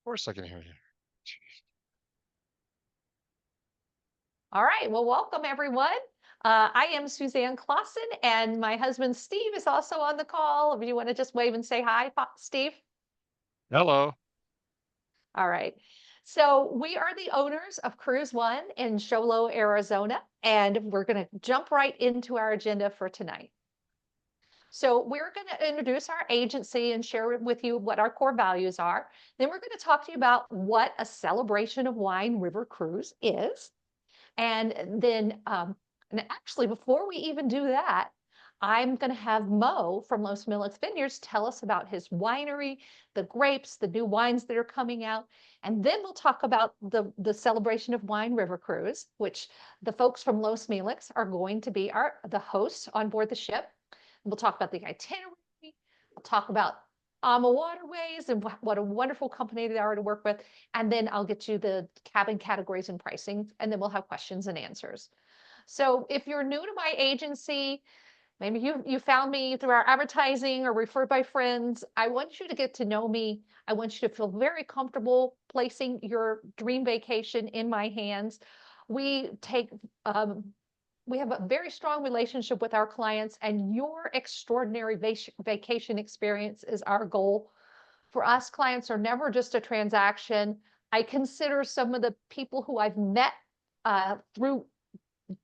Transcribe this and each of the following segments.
course I can hear you. All right, well, welcome everyone. I am Suzanne Clausen, and my husband Steve is also on the call. If you want to just wave and say hi, Steve. Hello. All right. So we are the owners of CruiseOne in Sholo, Arizona, and we're going to jump right into our agenda for tonight. So we're going to introduce our agency and share with you what our core values are. Then we're going to talk to you about what a celebration of wine river cruise is. And then, and actually, before we even do that, I'm going to have Mo from Los Milics Vineyards tell us about his winery, the grapes, the new wines that are coming out. And then we'll talk about the celebration of Wine River Cruise, which the folks from Los Milics are going to be the hosts on board the ship. We'll talk about the itinerary. We'll talk about AmaWaterways and what a wonderful company they are to work with. And then I'll get you the cabin categories and pricing, and then we'll have questions and answers. So if you're new to my agency, maybe you found me through our advertising or referred by friends, I want you to get to know me. I want you to feel very comfortable placing your dream vacation in my hands. We have a very strong relationship with our clients, and your extraordinary vacation experience is our goal. For us, clients are never just a transaction. I consider some of the people who I've met through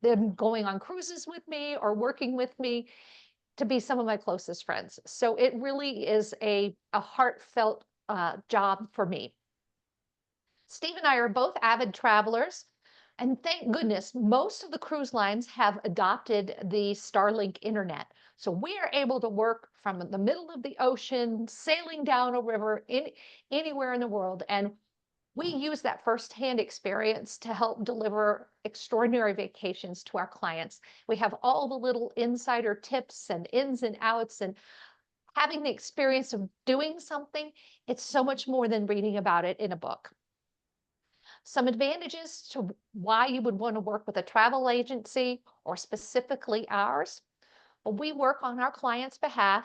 them going on cruises with me or working with me to be some of my closest friends. So it really is a heartfelt job for me. Steve and I are both avid travelers. And thank goodness, most of the cruise lines have adopted the Starlink internet. So we are able to work from the middle of the ocean, sailing down a river anywhere in the world. And we use that firsthand experience to help deliver extraordinary vacations to our clients. We have all the little insider tips and ins and outs, and having the experience of doing something, it's so much more than reading about it in a book. Some advantages to why you would want to work with a travel agency or specifically ours. Well, we work on our client's behalf.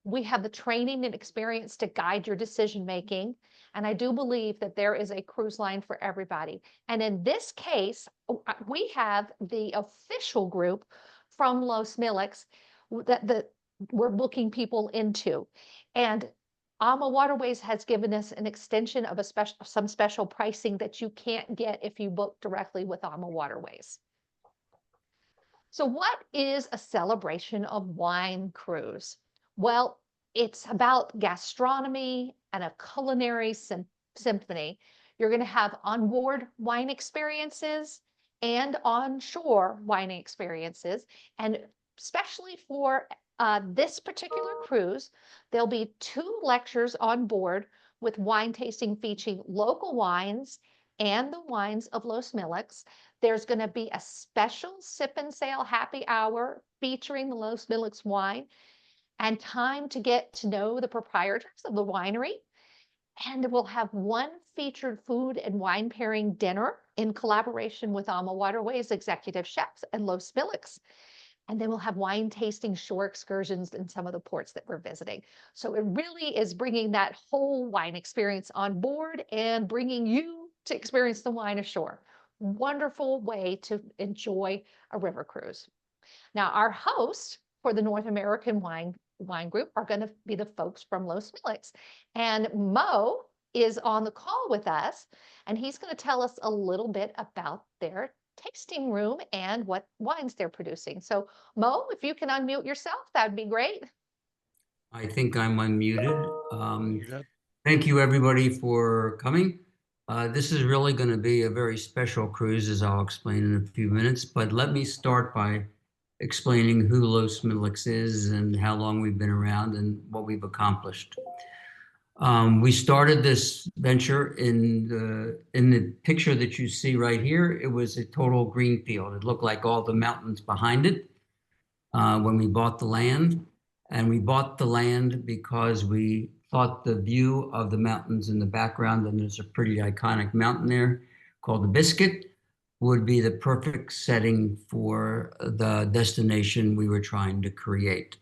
We have the training and experience to guide your decision making. And I do believe that there is a cruise line for everybody. And in this case, we have the official group from Los Milics that we're booking people into. And AmaWaterways has given us an extension of some special pricing that you can't get if you book directly with AmaWaterways. So what is a celebration of wine cruise? Well, it's about gastronomy and a culinary symphony. You're going to have onboard wine experiences and onshore wine experiences. And especially for this particular cruise, there'll be 2 lectures on board with wine tasting featuring local wines and the wines of Los Milics. There's going to be a special sip and sail happy hour featuring the Los Milics wine and time to get to know the proprietors of the winery. And we'll have 1 featured food and wine pairing dinner in collaboration with AmaWaterways executive chefs and Los Milics. And then we'll have wine tasting shore excursions in some of the ports that we're visiting. So it really is bringing that whole wine experience on board and bringing you to experience the wine ashore. Wonderful way to enjoy a river cruise. Now, our host for the North American wine group are going to be the folks from Los Milics. And Mo is on the call with us, and he's going to tell us a little bit about their tasting room and what wines they're producing. So Mo, if you can unmute yourself, that'd be great. I think I'm unmuted. Thank you everybody for coming. This is really going to be a very special cruise, as I'll explain in a few minutes, but let me start by explaining who Los Milics is and how long we've been around and what we've accomplished. We started this venture in the picture that you see right here. It was a total green field. It looked like all the mountains behind it when we bought the land. And we bought the land because we thought the view of the mountains in the background, and there's a pretty iconic mountain there called the Biscuit, would be the perfect setting for the destination we were trying to create.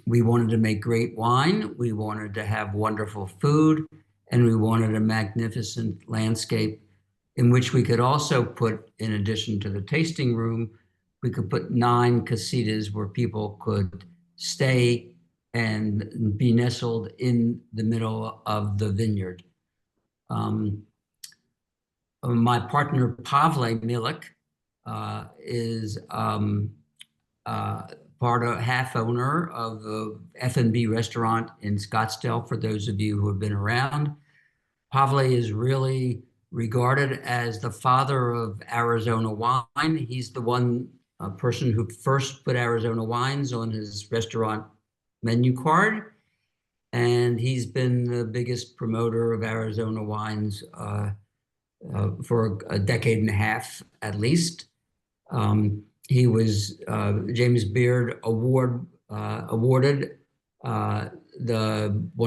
We wanted to make great wine. We wanted to have wonderful food, and we wanted a magnificent landscape in which we could also put, in addition to the tasting room, we could put 9 casitas where people could stay and be nestled in the middle of the vineyard. My partner, Pavle Milic, is half owner of the F&B restaurant in Scottsdale, for those of you who have been around. Pavle is really regarded as the father of Arizona wine. He's the one person who first put Arizona wines on his restaurant menu card. And he's been the biggest promoter of Arizona wines for a decade and a half, at least. He was James Beard awarded one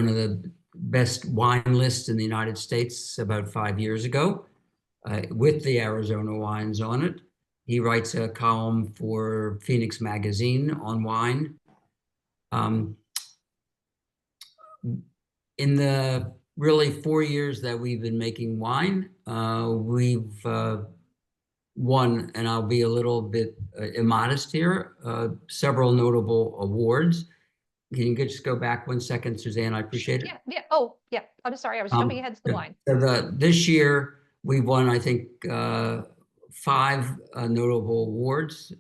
of the best wine lists in the United States about 5 years ago, with the Arizona wines on it. He writes a column for Phoenix Magazine on wine. In the really 4 years that we've been making wine, we've won, and I'll be a little bit immodest here, several notable awards. Can you just go back 1 second, Suzanne? I appreciate it. Yeah. Oh, yeah. I'm sorry. I was jumping ahead to the wine. So this year, we won, I think, 5 notable awards.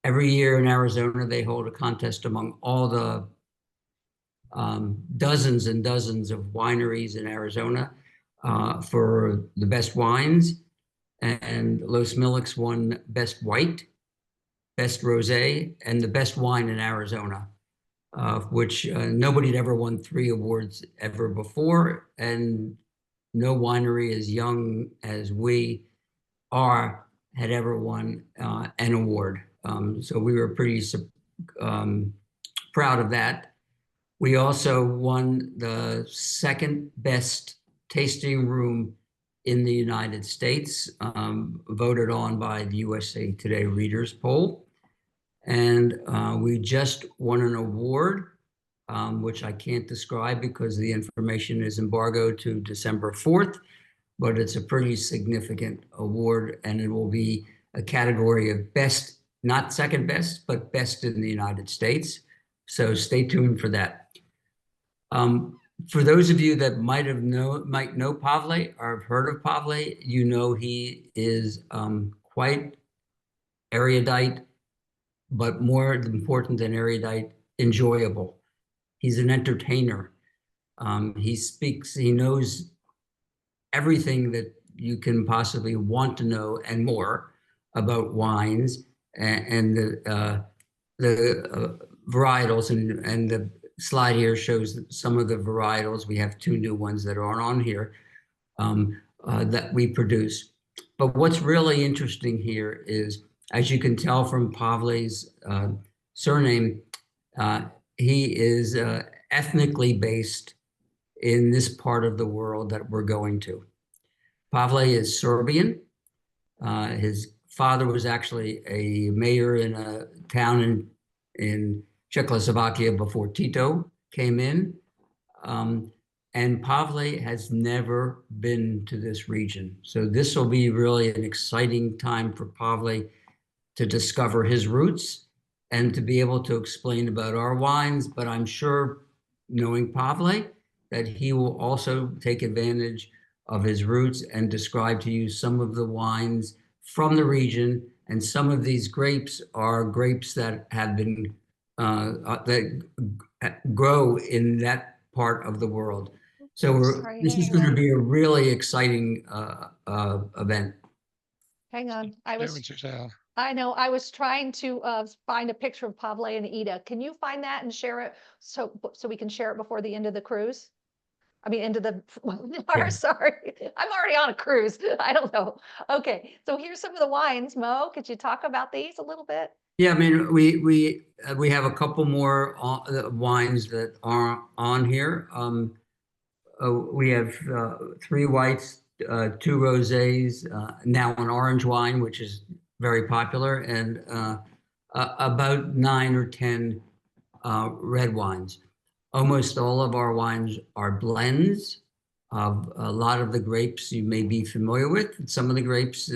Every year in Arizona, they hold a contest among all the dozens and dozens of wineries in Arizona for the best wines. And Los Milics won Best White, Best Rosé, and the best wine in Arizona, which nobody had ever won 3 awards ever before, and no winery as young as we are had ever won an award. So we were pretty proud of that. We also won the 2nd best tasting room in the United States, voted on by the USA Today Readers Poll. And we just won an award, which I can't describe because the information is embargoed to December 4th, but it's a pretty significant award, and it will be a category of best, not 2nd best, but best in the United States. So stay tuned for that. For those of you that might know Pavle or have heard of Pavle, you know he is quite erudite, but more important than erudite, enjoyable. He's an entertainer. He knows everything that you can possibly want to know and more about wines and the varietals, and the slide here shows some of the varietals. We have 2 new ones that aren't on here that we produce. But what's really interesting here is, as you can tell from Pavle's surname, he is ethnically based in this part of the world that we're going to. Pavle is Serbian. His father was actually a mayor in a town in Czechoslovakia before Tito came in. And Pavle has never been to this region. So this will be really an exciting time for Pavle to discover his roots and to be able to explain about our wines. But I'm sure, knowing Pavle, that he will also take advantage of his roots and describe to you some of the wines from the region. And some of these grapes are grapes that have been that grow in that part of the world. So this is going to be a really exciting event. Hang on. I know. I was trying to find a picture of Pavle and Ida. Can you find that and share it so we can share it before the end of the cruise? I mean, into the, Yeah. sorry, I'm already on a cruise. I don't know. Okay, so here's some of the wines. Mo, could you talk about these a little bit? Yeah, I mean, we have a couple more wines that are on here. We have 3 whites, 2 rosés, now an orange wine, which is very popular, and about 9 or 10 red wines. Almost all of our wines are blends of a lot of the grapes you may be familiar with. Some of the grapes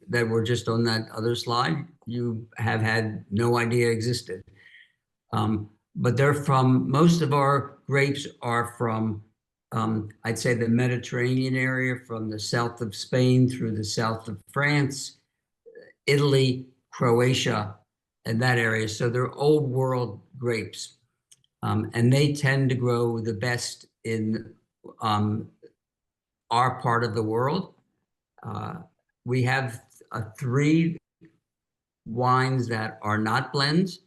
that were just on that other slide, you have had no idea existed. But they're from, most of our grapes are from, I'd say the Mediterranean area, from the south of Spain through the south of France, Italy, Croatia, and that area. So they're old world grapes. And they tend to grow the best in our part of the world. We have 3 wines that are not blends.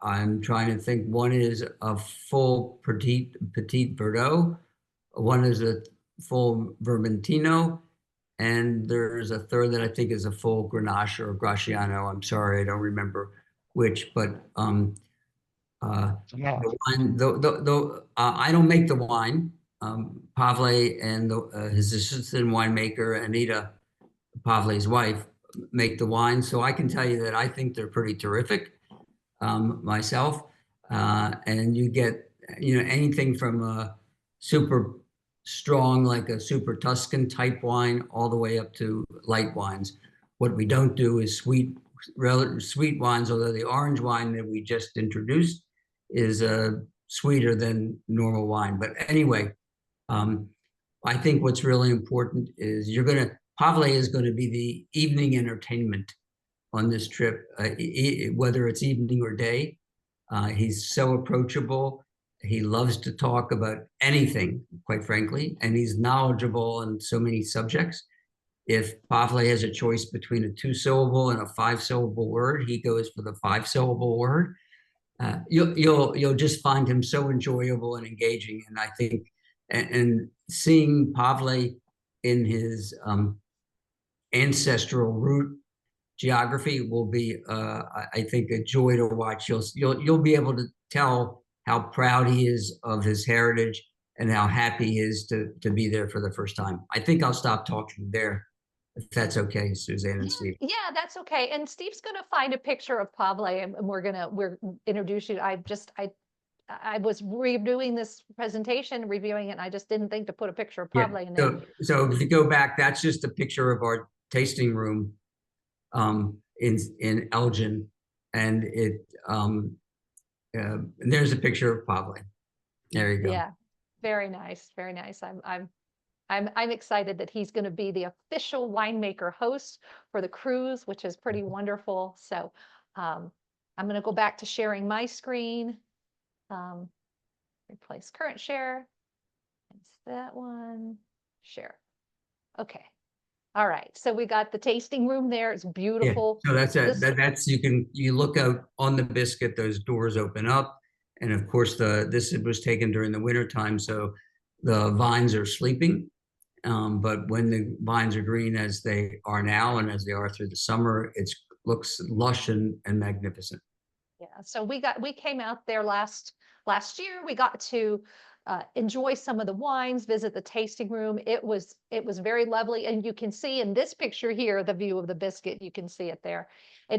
I'm trying to think. One is a full Petit Verdot. One is a full Vermentino. And there's a third that I think is a full Grenache or Graciano. I'm sorry, I don't remember which, but the wine, I don't make the wine. Pavle and his assistant winemaker, Anita, Pavle's wife, make the wine. So I can tell you that I think they're pretty terrific myself. And you get, anything from a super strong, like a super Tuscan type wine, all the way up to light wines. What we don't do is sweet wines, although the orange wine that we just introduced is sweeter than normal wine. But anyway, I think what's really important is Pavle is going to be the evening entertainment on this trip, whether it's evening or day. He's so approachable. He loves to talk about anything, quite frankly, and he's knowledgeable on so many subjects. If Pavle has a choice between a 2-syllable and a 5-syllable word, he goes for the 5-syllable word. You'll just find him so enjoyable and engaging. And I think, and seeing Pavle in his ancestral root geography will be, I think, a joy to watch. You'll be able to tell how proud he is of his heritage and how happy he is to be there for the first time. I think I'll stop talking there, if that's okay, Suzanne and Steve. Yeah, that's okay. And Steve's going to find a picture of Pavle, and we're introduce you. I was redoing this presentation, reviewing it, and I just didn't think to put a picture of Pavle in there. So if you go back, that's just a picture of our tasting room in Elgin, and there's a picture of Pavle. There you go. Yeah, very nice, very nice. I'm excited that he's going to be the official winemaker host for the cruise, which is pretty wonderful. So I'm going to go back to sharing my screen. Replace current share. It's that one. Share. Okay. All right. So we got the tasting room there. It's beautiful. Yeah. So that's you look out on the biscuit, those doors open up. And of course, this was taken during the winter time, so the vines are sleeping. But when the vines are green, as they are now and as they are through the summer, it looks lush and magnificent. Yeah. So we came out there last year. We got to enjoy some of the wines, visit the tasting room. It was very lovely, and you can see in this picture here the view of the biscuit. You can see it there.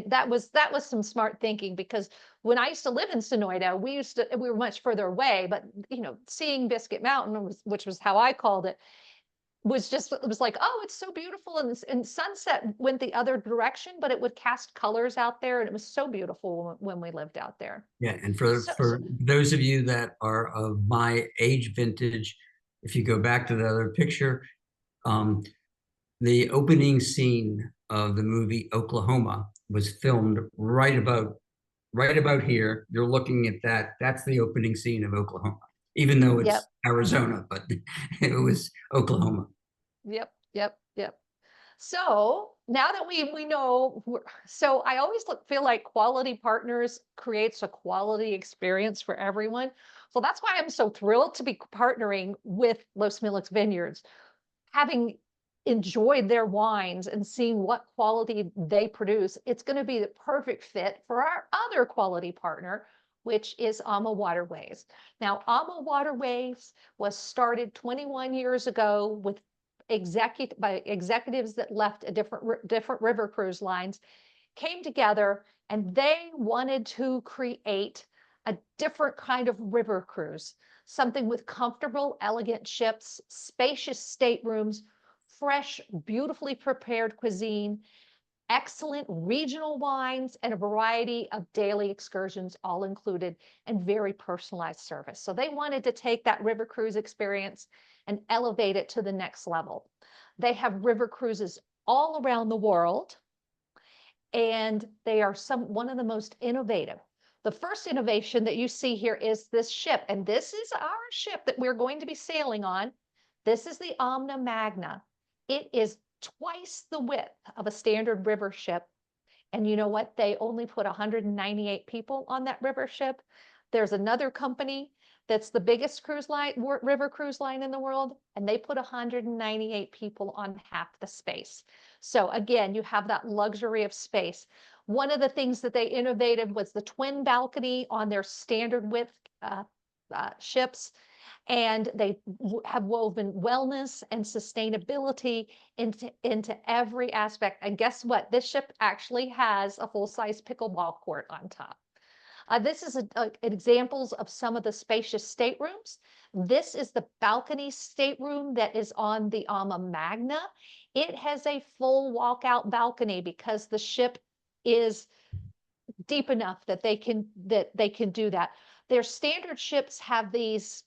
That was some smart thinking, because when I used to live in Sonoita, we were much further away, but seeing Biscuit Mountain, which was how I called it, it was like, oh, it's so beautiful, and sunset went the other direction, but it would cast colors out there, and it was so beautiful when we lived out there. Yeah, and for those of you that are of my age vintage, if you go back to the other picture, the opening scene of the movie Oklahoma was filmed right about here. You're looking at that. That's the opening scene of Oklahoma, even though it's Arizona, but it was Oklahoma. Yep. So now that we know, so I always feel like quality partners creates a quality experience for everyone. So that's why I'm so thrilled to be partnering with Los Milics Vineyards, having enjoyed their wines and seeing what quality they produce. It's going to be the perfect fit for our other quality partner, which is AmaWaterways. Now, AmaWaterways was started 21 years ago with by executives that left a different river cruise lines, came together, and they wanted to create a different kind of river cruise, something with comfortable, elegant ships, spacious staterooms, fresh, beautifully prepared cuisine, excellent regional wines, and a variety of daily excursions all included, and very personalized service. So they wanted to take that river cruise experience and elevate it to the next level. They have river cruises all around the world, and they are one of the most innovative. The first innovation that you see here is this ship, and this is our ship that we're going to be sailing on. This is the AmaMagna. It is twice the width of a standard river ship. And you know what? They only put 198 people on that river ship. There's another company that's the biggest cruise line, river cruise line in the world, and they put 198 people on half the space. So again, you have that luxury of space. One of the things that they innovated was the twin balcony on their standard width ships. And they have woven wellness and sustainability into every aspect. And guess what? This ship actually has a full-size pickleball court on top. This is examples of some of the spacious staterooms. This is the balcony stateroom that is on the AmaMagna. It has a full walkout balcony because the ship is deep enough that they can do that. Their standard ships have these,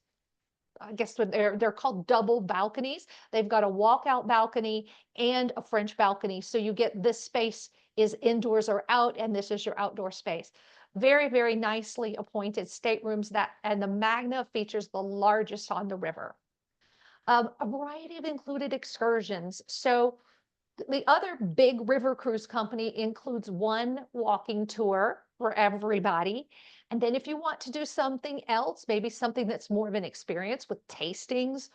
I guess they're called double balconies. They've got a walkout balcony and a French balcony. So you get this space is indoors or out, and this is your outdoor space. Very, very nicely appointed staterooms, and the Magna features the largest on the river. A variety of included excursions. So the other big river cruise company includes one walking tour for everybody. And then if you want to do something else, maybe something that's more of an experience with tastings,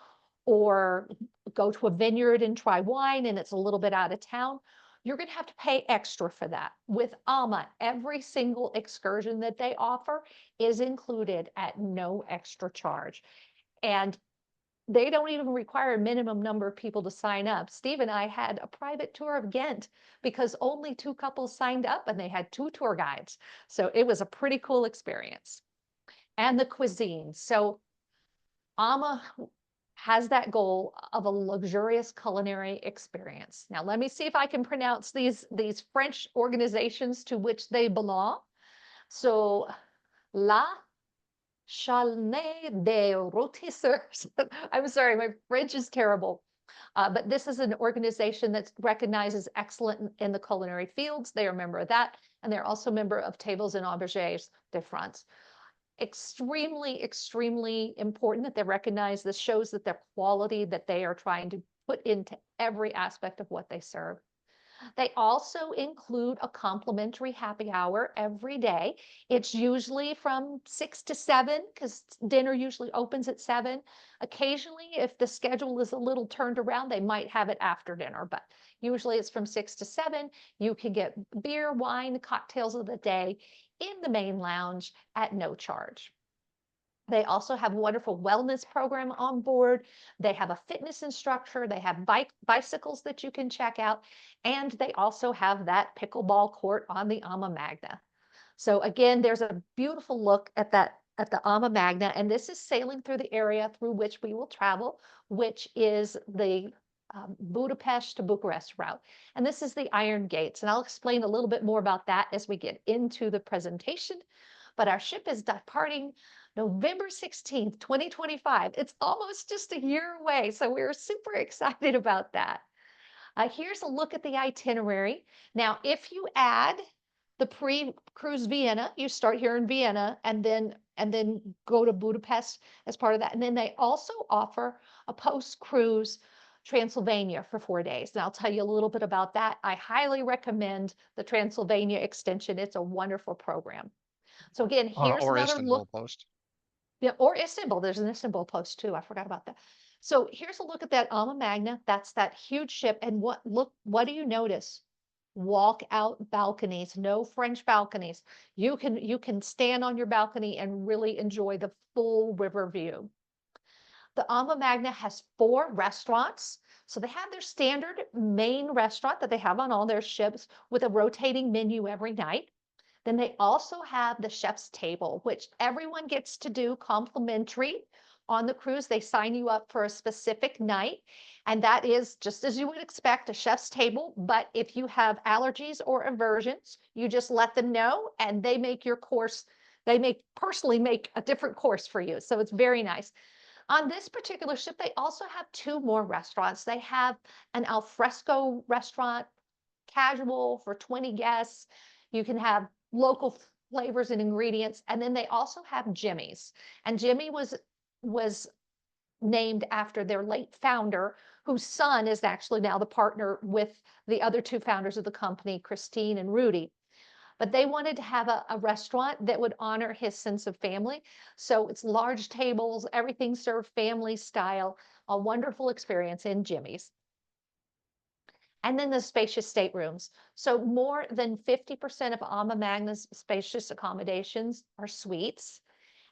or go to a vineyard and try wine and it's a little bit out of town, you're going to have to pay extra for that. With Ama, every single excursion that they offer is included at no extra charge. And they don't even require a minimum number of people to sign up. Steve and I had a private tour of Ghent because only 2 couples signed up, and they had 2 tour guides. So it was a pretty cool experience. And the cuisine. So Ama has that goal of a luxurious culinary experience. Now, let me see if I can pronounce these French organizations to which they belong. So, La Chalnet des Rôtisseurs. I'm sorry, my French is terrible. But this is an organization that recognizes excellence in the culinary fields. They are a member of that, and they're also a member of Tables and Auberges de France. Extremely, extremely important that they recognize this. Shows that their quality that they are trying to put into every aspect of what they serve. They also include a complimentary happy hour every day. It's usually from 6 to 7 because dinner usually opens at 7. Occasionally, if the schedule is a little turned around, they might have it after dinner, but usually it's from 6 to 7. You can get beer, wine, cocktails of the day in the main lounge at no charge. They also have a wonderful wellness program on board. They have a fitness instructor. They have bicycles that you can check out. And they also have that pickleball court on the AmaMagna. So again, there's a beautiful look at the AmaMagna. And this is sailing through the area through which we will travel, which is the Budapest to Bucharest route. And this is the Iron Gates. And I'll explain a little bit more about that as we get into the presentation. But our ship is departing November 16th, 2025. It's almost just a year away, so we're super excited about that. Here's a look at the itinerary. Now, if you add the pre-cruise Vienna, you start here in Vienna and then go to Budapest as part of that. And then they also offer a post-cruise Transylvania for 4 days. And I'll tell you a little bit about that. I highly recommend the Transylvania extension. It's a wonderful program. So again, here's or another Istanbul look. Post. Yeah, or Istanbul. There's an Istanbul post too. I forgot about that. So here's a look at that AmaMagna. That's that huge ship. And what do you notice? Walk-out balconies, no French balconies. You can stand on your balcony and really enjoy the full river view. The AmaMagna has 4 restaurants. So they have their standard main restaurant that they have on all their ships with a rotating menu every night. Then they also have the chef's table, which everyone gets to do complimentary on the cruise. They sign you up for a specific night, and that is just as you would expect, a chef's table. But if you have allergies or aversions, you just let them know, and they make your course. They personally make a different course for you. So it's very nice. On this particular ship, they also have two more restaurants. They have an al fresco restaurant, casual for 20 guests. You can have local flavors and ingredients. And then they also have Jimmy's. And Jimmy was named after their late founder, whose son is actually now the partner with the other two founders of the company, Christine and Rudy. But they wanted to have a restaurant that would honor his sense of family. So it's large tables, everything served family style, a wonderful experience in Jimmy's. And then the spacious staterooms. So more than 50% of AmaMagna's spacious accommodations are suites.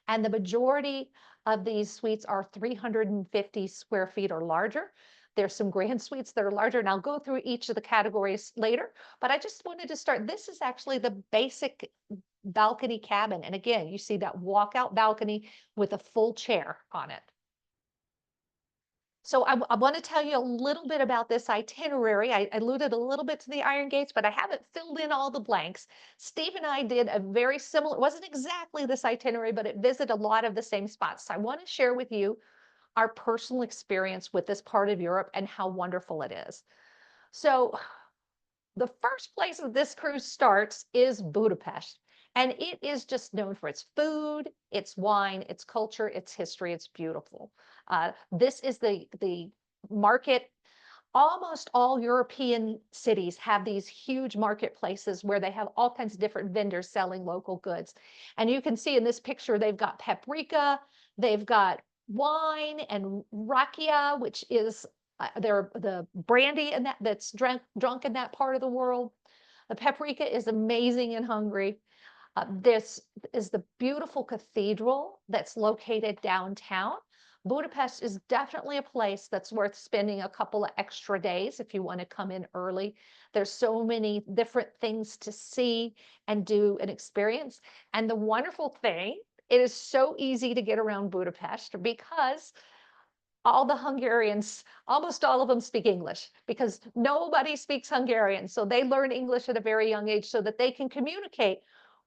And the majority of these suites are 350 square feet or larger. There's some grand suites that are larger, and I'll go through each of the categories later. But I just wanted to start. This is actually the basic balcony cabin. And again, you see that walkout balcony with a full chair on it. So I want to tell you a little bit about this itinerary. I alluded a little bit to the Iron Gates, but I haven't filled in all the blanks. Steve and I did a very similar, it wasn't exactly this itinerary, but it visited a lot of the same spots. So I want to share with you our personal experience with this part of Europe and how wonderful it is. So the first place that this cruise starts is Budapest. And it is just known for its food, its wine, its culture, its history. It's beautiful. This is the market. Almost all European cities have these huge marketplaces where they have all kinds of different vendors selling local goods. And you can see in this picture, they've got paprika, they've got wine and rakia, which is the brandy in that's drunk in that part of the world. The paprika is amazing in Hungary. This is the beautiful cathedral that's located downtown. Budapest is definitely a place that's worth spending a couple of extra days if you want to come in early. There's so many different things to see and do and experience. And the wonderful thing, it is so easy to get around Budapest because all the Hungarians, almost all of them speak English because nobody speaks Hungarian. So they learn English at a very young age so that they can communicate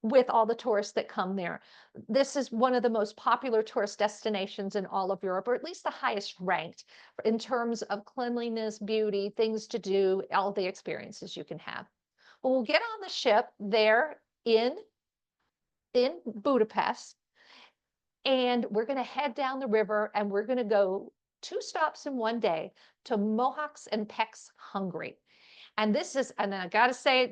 with all the tourists that come there. This is one of the most popular tourist destinations in all of Europe, or at least the highest ranked in terms of cleanliness, beauty, things to do, all the experiences you can have. Well, we'll get on the ship there in Budapest, and we're going to head down the river, and we're going to go 2 stops in one day to Mohacs and Pécs, Hungary. And this is, and I got to say,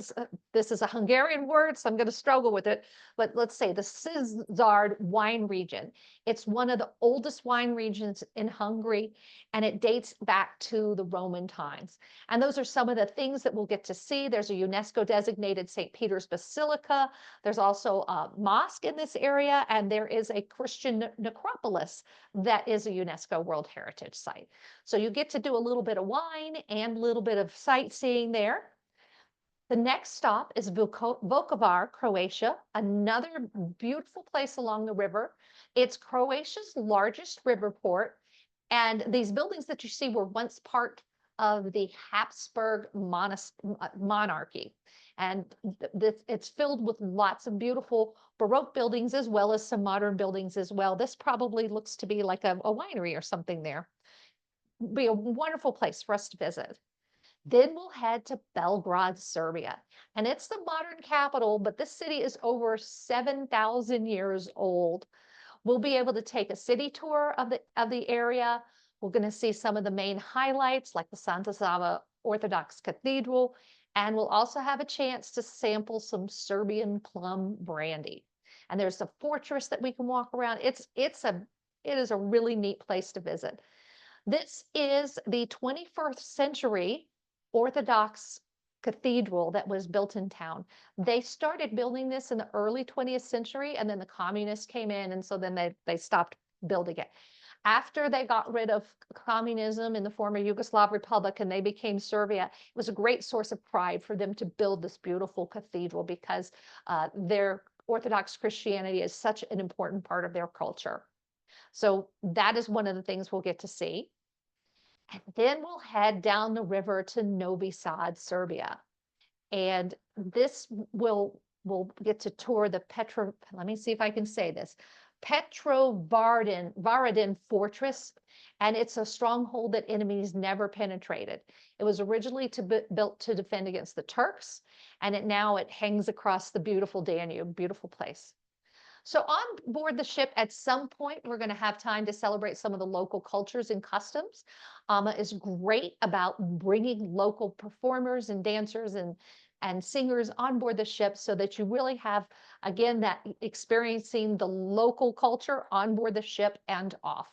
this is a Hungarian word, so I'm going to struggle with it. But let's say the Század wine region. It's one of the oldest wine regions in Hungary, and it dates back to the Roman times. And those are some of the things that we'll get to see. There's a UNESCO designated St. Peter's Basilica. There's also a mosque in this area, and there is a Christian necropolis that is a UNESCO World Heritage Site. So you get to do a little bit of wine and a little bit of sightseeing there. The next stop is Vukovar, Croatia, another beautiful place along the river. It's Croatia's largest river port, and these buildings that you see were once part of the Habsburg monarchy. And it's filled with lots of beautiful Baroque buildings as well as some modern buildings as well. This probably looks to be like a winery or something there. Be a wonderful place for us to visit. Then we'll head to Belgrade, Serbia. And it's the modern capital, but this city is over 7,000 years old. We'll be able to take a city tour of the area. We're going to see some of the main highlights like the Santa Sava Orthodox Cathedral, and we'll also have a chance to sample some Serbian plum brandy. And there's a fortress that we can walk around. It is a really neat place to visit. This is the 21st century Orthodox cathedral that was built in town. They started building this in the early 20th century, and then the communists came in, and so then they stopped building it. After they got rid of communism in the former Yugoslav Republic and they became Serbia, it was a great source of pride for them to build this beautiful cathedral because their Orthodox Christianity is such an important part of their culture. So that is one of the things we'll get to see. And then we'll head down the river to Novi Sad, Serbia. And this we'll get to tour the let me see if I can say this, Petrovaradin Fortress, and it's a stronghold that enemies never penetrated. It was originally built to defend against the Turks, and it hangs across the beautiful Danube, beautiful place. So on board the ship, at some point, we're going to have time to celebrate some of the local cultures and customs. AMA is great about bringing local performers and dancers and singers on board the ship so that you really have, again, that experiencing the local culture on board the ship and off.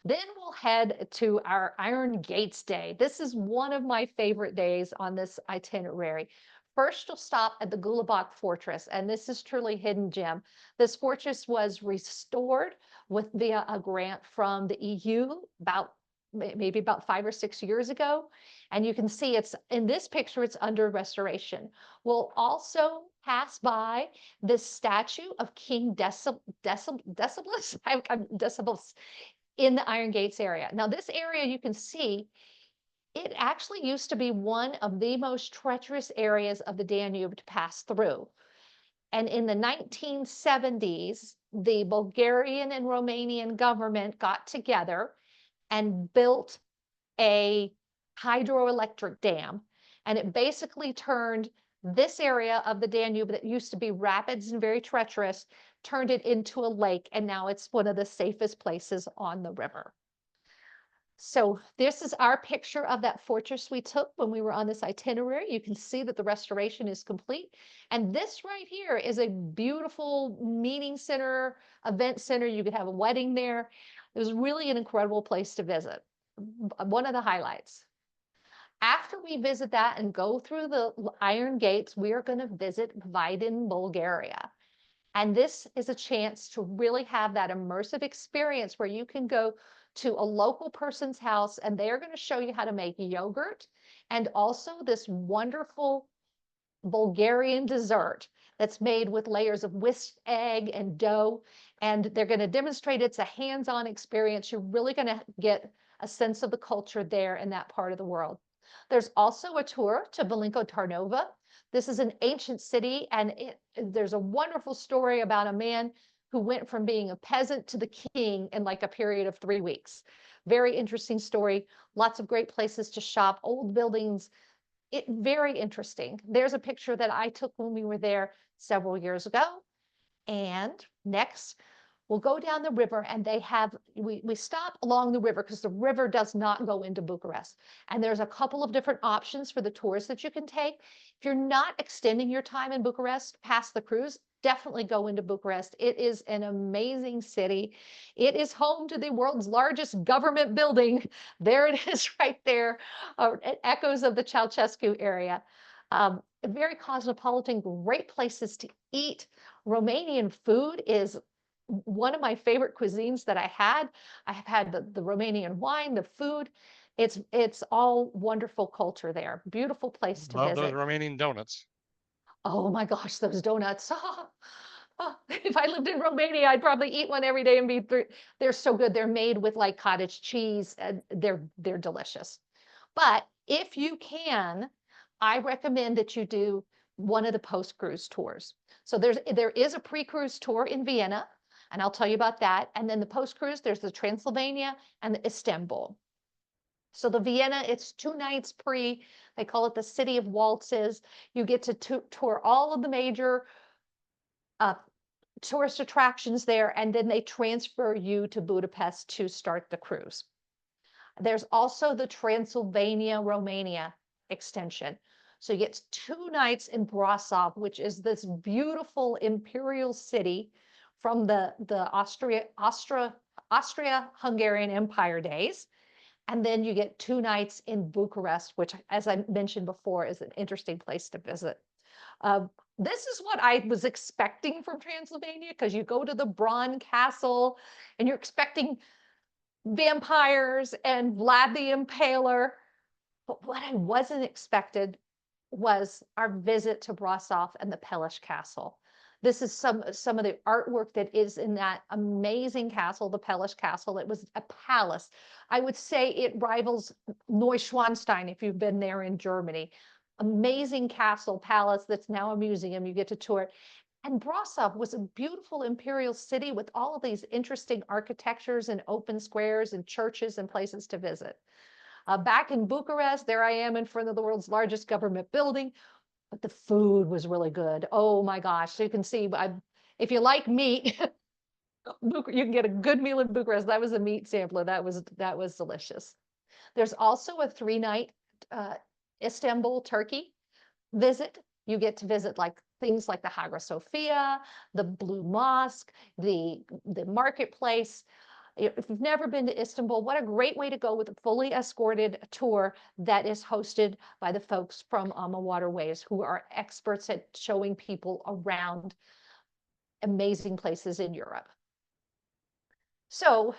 Then we'll head to our Iron Gates Day. This is one of my favorite days on this itinerary. First, you'll stop at the Gulabak Fortress, and this is truly a hidden gem. This fortress was restored via a grant from the EU maybe about 5 or 6 years ago. And you can see it's in this picture, it's under restoration. We'll also pass by this statue of King Decibelus in the Iron Gates area. Now, this area you can see, it actually used to be one of the most treacherous areas of the Danube to pass through. And in the 1970s, the Bulgarian and Romanian government got together and built a hydroelectric dam. And it basically turned this area of the Danube that used to be rapids and very treacherous, turned it into a lake. And now it's one of the safest places on the river. So this is our picture of that fortress we took when we were on this itinerary. You can see that the restoration is complete. And this right here is a beautiful meeting center, event center. You could have a wedding there. It was really an incredible place to visit. One of the highlights. After we visit that and go through the Iron Gates, we are going to visit Vidin, Bulgaria. And this is a chance to really have that immersive experience where you can go to a local person's house and they're going to show you how to make yogurt and also this wonderful Bulgarian dessert that's made with layers of whisked egg and dough. And they're going to demonstrate it's a hands-on experience. You're really going to get a sense of the culture there in that part of the world. There's also a tour to Veliko Tarnova. This is an ancient city, and there's a wonderful story about a man who went from being a peasant to the king in like a period of 3 weeks. Very interesting story. Lots of great places to shop, old buildings. Very interesting. There's a picture that I took when we were there several years ago. And next, we'll go down the river, and we stop along the river because the river does not go into Bucharest. And there's a couple of different options for the tours that you can take. If you're not extending your time in Bucharest past the cruise, definitely go into Bucharest. It is an amazing city. It is home to the world's largest government building. There it is right there. It echoes of the Ceausescu area. Very cosmopolitan, great places to eat. Romanian food is one of my favorite cuisines that I have had the Romanian wine, the food. It's all wonderful culture there. Beautiful place to Love visit. those Romanian donuts. Oh my gosh, those donuts. If I lived in Romania, I'd probably eat one every day and be through. They're so good. They're made with like cottage cheese and they're delicious. But if you can, I recommend that you do one of the post-cruise tours. So there is a pre-cruise tour in Vienna, and I'll tell you about that. And then the post-cruise, there's the Transylvania and the Istanbul. So the Vienna, it's 2 nights pre. They call it the City of Waltzes. You get to tour all of the major tourist attractions there, and then they transfer you to Budapest to start the cruise. There's also the Transylvania, Romania extension. So you get 2 nights in Brasov, which is this beautiful imperial city from the Austria-Hungarian Empire days. And then you get 2 nights in Bucharest, which, as I mentioned before, is an interesting place to visit. This is what I was expecting from Transylvania, because you go to the Braun Castle and you're expecting vampires and Vlad the Impaler. But what I wasn't expected was our visit to Brasov and the Pelish Castle. This is some of the artwork that is in that amazing castle, the Pelish Castle. It was a palace. I would say it rivals Neuschwanstein if you've been there in Germany. Amazing castle palace that's now a museum. You get to tour it. And Brasov was a beautiful imperial city with all of these interesting architectures and open squares and churches and places to visit. Back in Bucharest, there I am in front of the world's largest government building, but the food was really good. Oh my gosh. So you can see, if you like meat, you can get a good meal in Bucharest. That was a meat sampler. That was delicious. There's also a 3-night Istanbul, Turkey visit. You get to visit things like the Hagia Sophia, the Blue Mosque, the marketplace. If you've never been to Istanbul, what a great way to go with a fully escorted tour that is hosted by the folks from AmaWaterways, who are experts at showing people around amazing places in Europe. So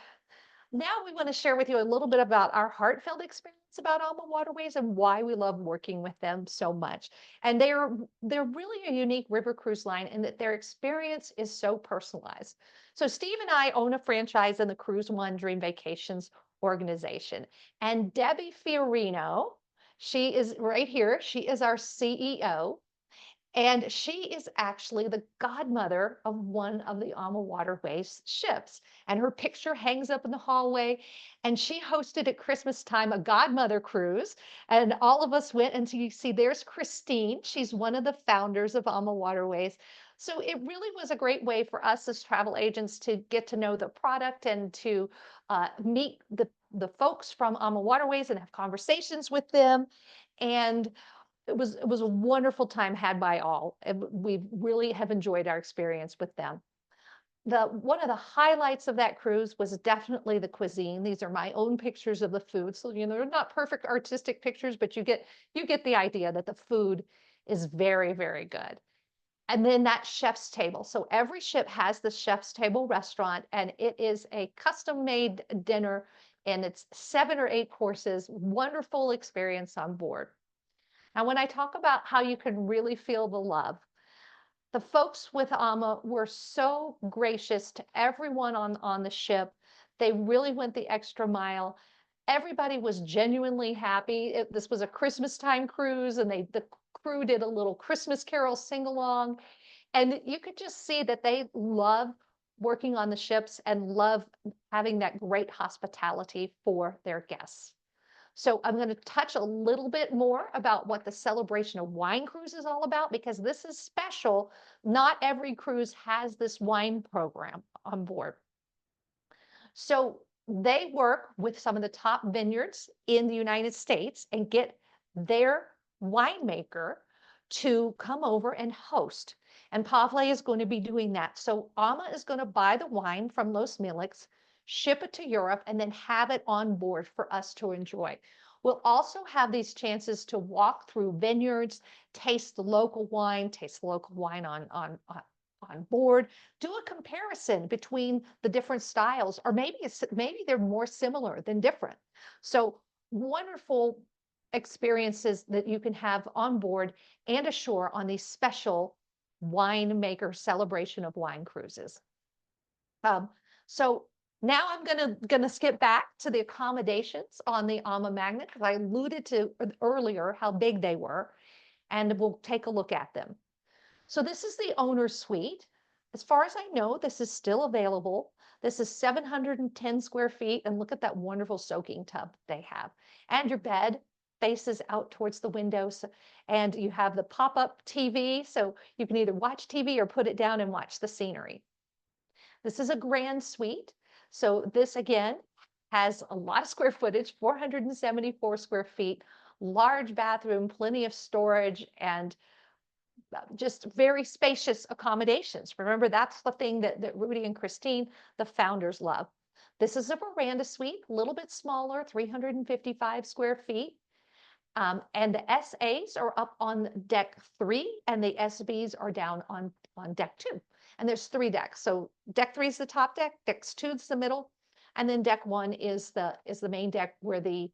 now we want to share with you a little bit about our heartfelt experience about AmaWaterways and why we love working with them so much. And they're really a unique river cruise line in that their experience is so personalized. So Steve and I own a franchise in the CruiseOne Dream Vacations organization. And Debbie Fiorino, she is right here. She is our CEO. And she is actually the godmother of one of the AmaWaterways ships. And her picture hangs up in the hallway. And she hosted at Christmas time a godmother cruise. And all of us went, and so you see there's Christine. She's one of the founders of AmaWaterways. So it really was a great way for us as travel agents to get to know the product and to meet the folks from AmaWaterways and have conversations with them. And it was a wonderful time had by all. And we really have enjoyed our experience with them. One of the highlights of that cruise was definitely the cuisine. These are my own pictures of the food. So, they're not perfect artistic pictures, but you get the idea that the food is very, very good. And then that chef's table. So every ship has the chef's table restaurant, and it is a custom-made dinner, and it's 7 or 8 courses. Wonderful experience on board. Now, when I talk about how you can really feel the love, the folks with Ama were so gracious to everyone on the ship. They really went the extra mile. Everybody was genuinely happy. This was a Christmas time cruise, and the crew did a little Christmas Carol sing-along. And you could just see that they love working on the ships and love having that great hospitality for their guests. So I'm going to touch a little bit more about what the Celebration of Wine cruise is all about, because this is special. Not every cruise has this wine program on board. So they work with some of the top vineyards in the United States and get their winemaker to come over and host. And Pavle is going to be doing that. So Ama is going to buy the wine from Los Milics, ship it to Europe, and then have it on board for us to enjoy. We'll also have these chances to walk through vineyards, taste the local wine on board, do a comparison between the different styles, or maybe they're more similar than different. So wonderful experiences that you can have on board and ashore on these special winemaker Celebration of Wine cruises. So now I'm gonna skip back to the accommodations on the AmaMagna, because I alluded to earlier how big they were, and we'll take a look at them. So this is the owner's suite. As far as I know, this is still available. This is 710 square feet, and look at that wonderful soaking tub they have. And your bed faces out towards the windows, and you have the pop-up TV, so you can either watch TV or put it down and watch the scenery. This is a grand suite. So this, again, has a lot of square footage, 474 square feet, large bathroom, plenty of storage, and just very spacious accommodations. Remember, that's the thing that Rudy and Christine, the founders, love. This is a veranda suite, a little bit smaller, 355 square feet. And the SAs are up on deck 3, and the SBs are down on deck 2. And there's 3 decks. So deck 3 is the top deck, deck 2 is the middle, And then deck 1 is the main deck where the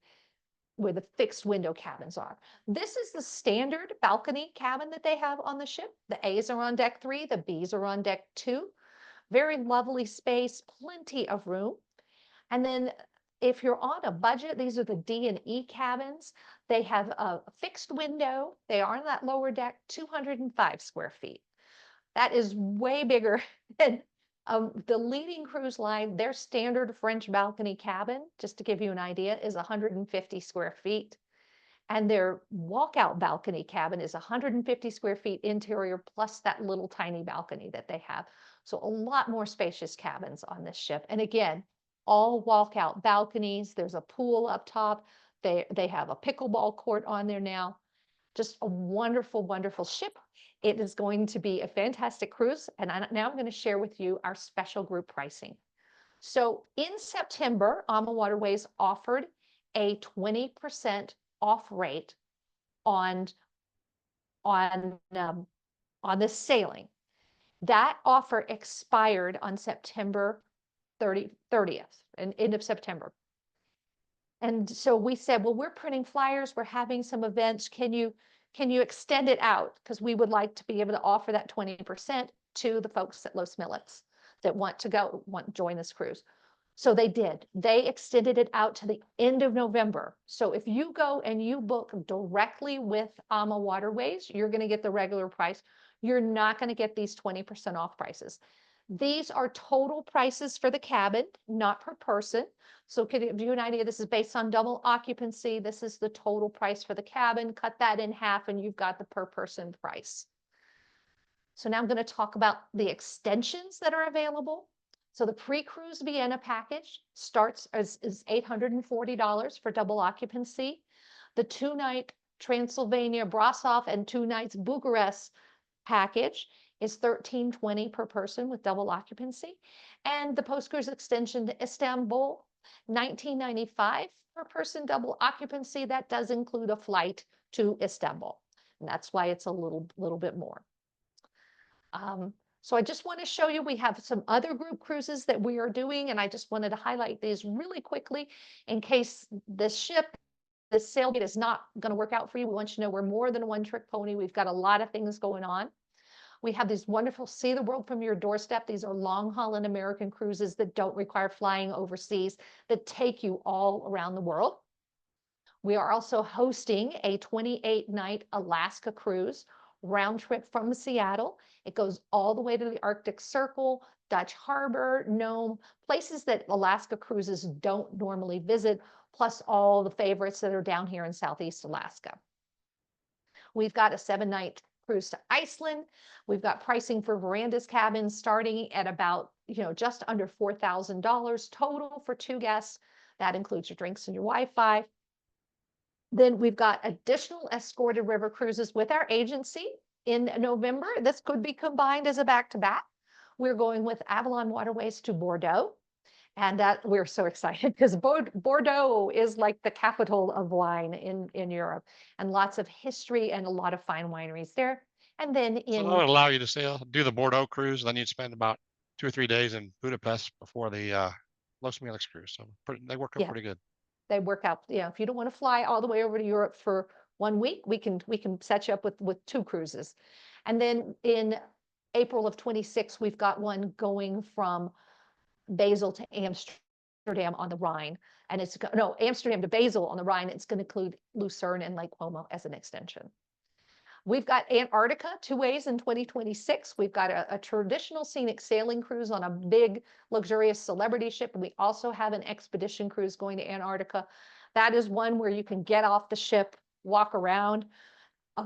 fixed window cabins are. This is the standard balcony cabin that they have on the ship. The A's are on deck 3, the B's are on deck 2. Very lovely space, plenty of room. And then if you're on a budget, these are the D and E cabins. They have a fixed window. They are on that lower deck, 205 square feet. That is way bigger than the leading cruise line. Their standard French balcony cabin, just to give you an idea, is 150 square feet. And their walkout balcony cabin is 150 square feet interior, plus that little tiny balcony that they have. So a lot more spacious cabins on this ship. And again, all walkout balconies. There's a pool up top. They have a pickleball court on there now. Just a wonderful, wonderful ship. It is going to be a fantastic cruise. And now I'm going to share with you our special group pricing. So in September, AmaWaterways offered a 20% off rate on this sailing. That offer expired on September 30th, and end of September. And so we said, well, we're printing flyers, we're having some events. Can you extend it out? Because we would like to be able to offer that 20% to the folks at Los Milics that want to join this cruise. So they did. They extended it out to the end of November. So if you go and you book directly with AmaWaterways, you're going to get the regular price. You're not going to get these 20% off prices. These are total prices for the cabin, not per person. So to give you an idea, this is based on double occupancy. This is the total price for the cabin. Cut that in half and you've got the per person price. So now I'm going to talk about the extensions that are available. So the pre-cruise Vienna package starts is $840 for double occupancy. The 2-night Transylvania Brasov and 2 nights Bucharest package is $1,320 per person with double occupancy. And the post-cruise extension to Istanbul, $1,995 per person double occupancy. That does include a flight to Istanbul. And that's why it's a little bit more. So I just want to show you, we have some other group cruises that we are doing, and I just wanted to highlight these really quickly in case this sailgate is not going to work out for you. We want you to know we're more than a one-trick pony. We've got a lot of things going on. We have these wonderful see the world from your doorstep. These are long-haul and American cruises that don't require flying overseas, that take you all around the world. We are also hosting a 28-night Alaska cruise, round trip from Seattle. It goes all the way to the Arctic Circle, Dutch Harbor, Nome, places that Alaska cruises don't normally visit, plus all the favorites that are down here in Southeast Alaska. We've got a 7-night cruise to Iceland. We've got pricing for verandas cabins starting at about, just under $4,000 total for 2 guests. That includes your drinks and your Wi-Fi. Then we've got additional escorted river cruises with our agency in November. This could be combined as a back-to-back. We're going with AmaWaterways to Bordeaux. And that we're so excited because Bordeaux is like the capital of wine in Europe, and lots of history and a lot of fine wineries there. And then So that would allow you to do the Bordeaux cruise. Then you'd spend about 2 or 3 days in Budapest before the Los Milics cruise. So they work out pretty good. They work out. If you don't want to fly all the way over to Europe for 1 week, we can set you up with 2 cruises. And then in April of 26, we've got one going from Basel to Amsterdam on the Rhine, and Amsterdam to Basel on the Rhine. It's going to include Lucerne and Lake Como as an extension. We've got Antarctica 2 ways in 2026. We've got a traditional scenic sailing cruise on a big, luxurious celebrity ship. And we also have an expedition cruise going to Antarctica. That is one where you can get off the ship, walk around,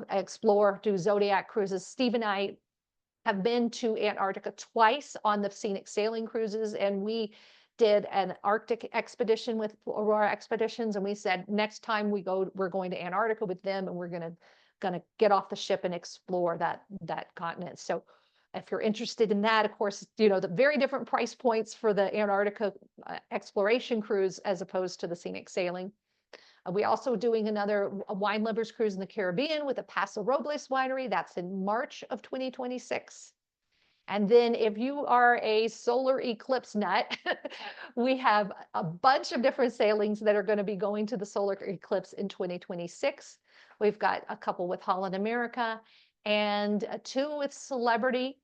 explore, do Zodiac cruises. Steve and I have been to Antarctica twice on the scenic sailing cruises, and we did an Arctic expedition with Aurora Expeditions, and we said next time we go, we're going to Antarctica with them, and we're going to get off the ship and explore that continent. So if you're interested in that, of course, the very different price points for the Antarctica exploration cruise as opposed to the scenic sailing. We also doing another wine lovers cruise in the Caribbean with the Paso Robles winery. That's in March of 2026. And then if you are a solar eclipse nut, we have a bunch of different sailings that are going to be going to the solar eclipse in 2026. We've got a couple with Holland America and 2 with Celebrity.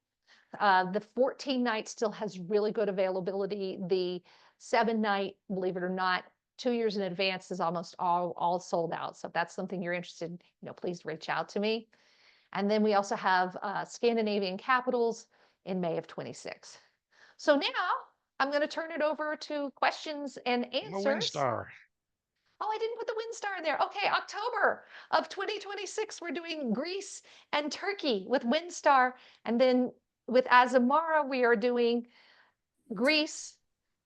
The 14 night still has really good availability. The 7 night, believe it or not, 2 years in advance is almost all sold out. So if that's something you're interested in, please reach out to me. And then we also have Scandinavian capitals in May of 26. So now I'm going to turn it over to questions and answers. WinStar. Oh, I didn't put the WinStar in there. Okay, October of 2026, we're doing Greece and Turkey with WinStar. And then with Azamara, we are doing Greece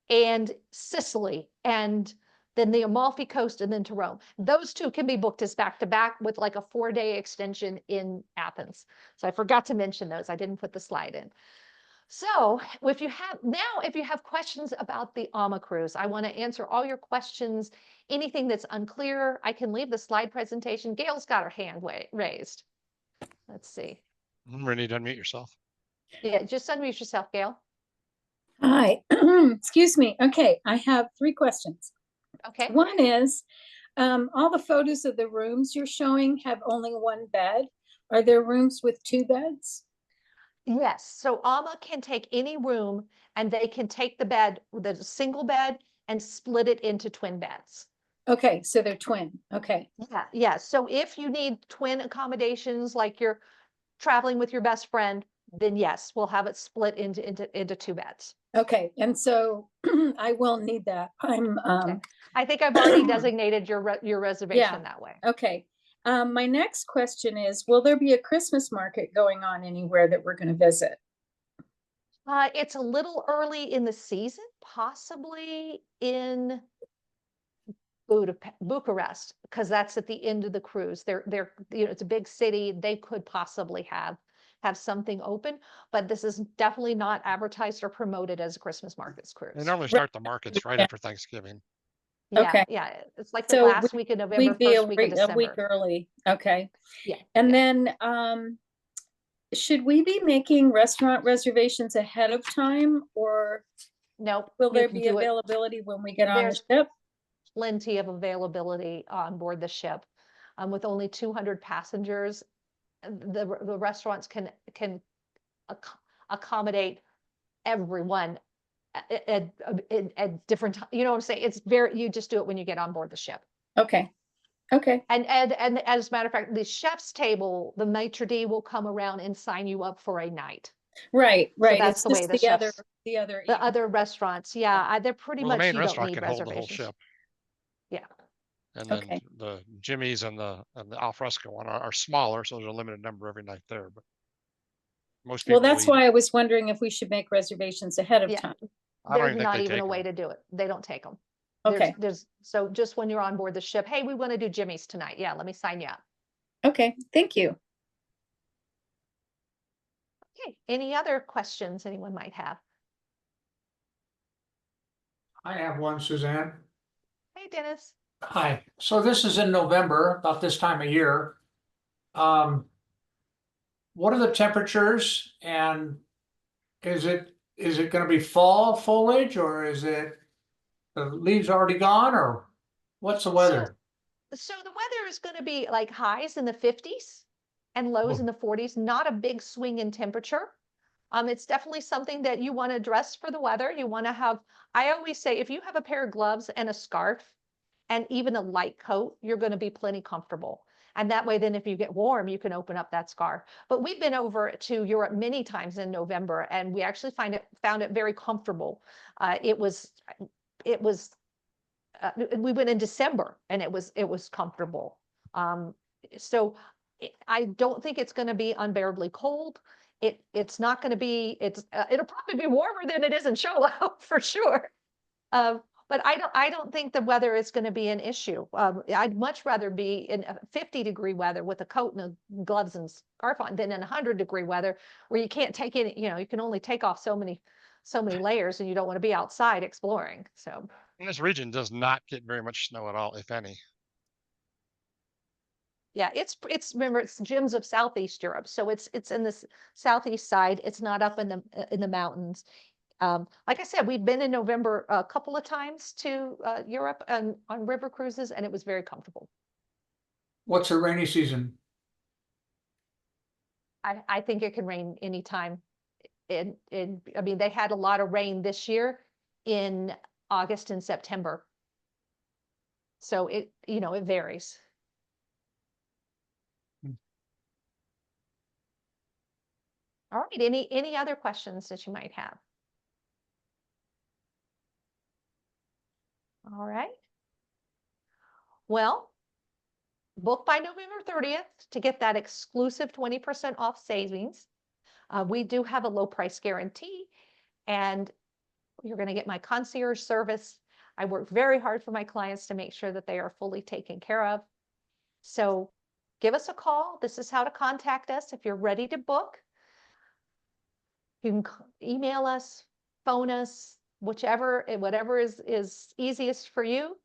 and Sicily, and then the Amalfi Coast, and then to Rome. Those 2 can be booked as back-to-back with like a 4-day extension in Athens. So I forgot to mention those. I didn't put the slide in. So if you have questions about the AMA cruise, I want to answer all your questions. Anything that's unclear, I can leave the slide presentation. Gail's got her hand raised. Let's see. Ready to unmute yourself. Yeah, just unmute yourself, Gail. Hi, excuse me. Okay, I have 3 questions. Okay. One is, all the photos of the rooms you're showing have only 1 bed. Are there rooms with 2 beds? Yes, so AMA can take any room and they can take the bed, the single bed, and split it into twin beds. Okay, so they're twin. Okay. Yeah. So if you need twin accommodations, like you're traveling with your best friend, then yes, we'll have it split into 2 beds. Okay, and so I will need that. Okay. I think I've already designated your reservation that way. Okay. My next question is, will there be a Christmas market going on anywhere that we're going to visit? It's a little early in the season, possibly in Bucharest, because that's at the end of the cruise. It's a big city. They could possibly have something open, but this is definitely not advertised or promoted as a Christmas markets cruise. They normally start the markets right after Thanksgiving. Yeah, Okay. yeah. It's like the last week of November, first week of December. A week early. Okay. Yeah. And then should we be making restaurant reservations ahead of time, or nope, will there be availability when we get on the ship? Plenty of availability on board the ship. With only 200 passengers, the restaurants can accommodate everyone at different times. You know what I'm saying? You just do it when you get on board the ship. Okay. Okay. And as a matter of fact, the chef's table, the maitre d' will come around and sign you up for a night. Right. So that's the way the chefs, the other restaurants. Yeah, they're pretty much, the main you don't restaurant need can hold the whole reservations. ship. Yeah. And then the Jimmy's and the alfresco one are smaller, so there's a limited number every night there. But most people. Well, that's why I was wondering if we should make reservations ahead of time. There's not even a way to do it. They don't take them. Okay. So just when you're on board the ship, hey, we want to do Jimmy's tonight. Yeah, let me sign you up. Okay, thank you. Okay, any other questions anyone might have? I have one, Suzanne. Hey, Dennis. Hi. So this is in November, about this time of year. What are the temperatures, and is it going to be fall foliage, or is it the leaves already gone, or what's the weather? So the weather is going to be like highs in the 50s and lows in the 40s, not a big swing in temperature. It's definitely something that you want to dress for the weather. You want to have, I always say, if you have a pair of gloves and a scarf and even a light coat, you're going to be plenty comfortable. And that way, then if you get warm, you can open up that scarf. But we've been over to Europe many times in November, and we actually found it very comfortable. We went in December, and it was comfortable. So I don't think it's going to be unbearably cold. It's not going to be. It'll probably be warmer than it is in Show Low for sure. But I don't think the weather is going to be an issue. I'd much rather be in 50-degree weather with a coat and gloves and scarf on than in 100-degree weather where you can't take any. You can only take off so many layers, and you don't want to be outside exploring. So. And this region does not get very much snow at all, if any. Yeah, remember, it's Gems of Southeast Europe, so it's in the southeast side. It's not up in the mountains. Like I said, we've been in November a couple of times to Europe and on river cruises, and it was very comfortable. What's the rainy season? I think it can rain anytime. I mean, they had a lot of rain this year in August and September. So it varies. All right, any other questions that you might have? All right. Well, book by November 30th to get that exclusive 20% off savings. We do have a low price guarantee, and you're going to get my concierge service. I work very hard for my clients to make sure that they are fully taken care of. So give us a call. This is how to contact us if you're ready to book. You can email us, phone us, whatever is easiest for you.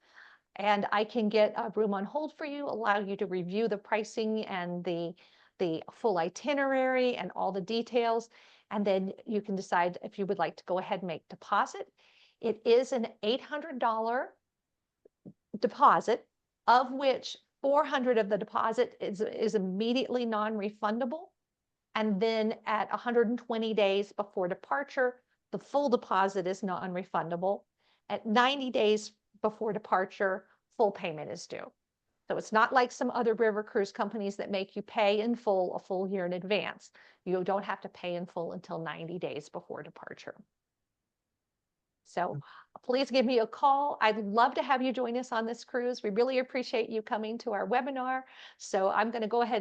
And I can get a room on hold for you, allow you to review the pricing and the full itinerary and all the details. And then you can decide if you would like to go ahead and make deposit. It is an $800 deposit, of which $400 of the deposit is immediately non-refundable. And then at 120 days before departure, the full deposit is non-refundable. At 90 days before departure, full payment is due. So it's not like some other river cruise companies that make you pay in full a full year in advance. You don't have to pay in full until 90 days before departure. So please give me a call. I'd love to have you join us on this cruise. We really appreciate you coming to our webinar. So I'm going to go ahead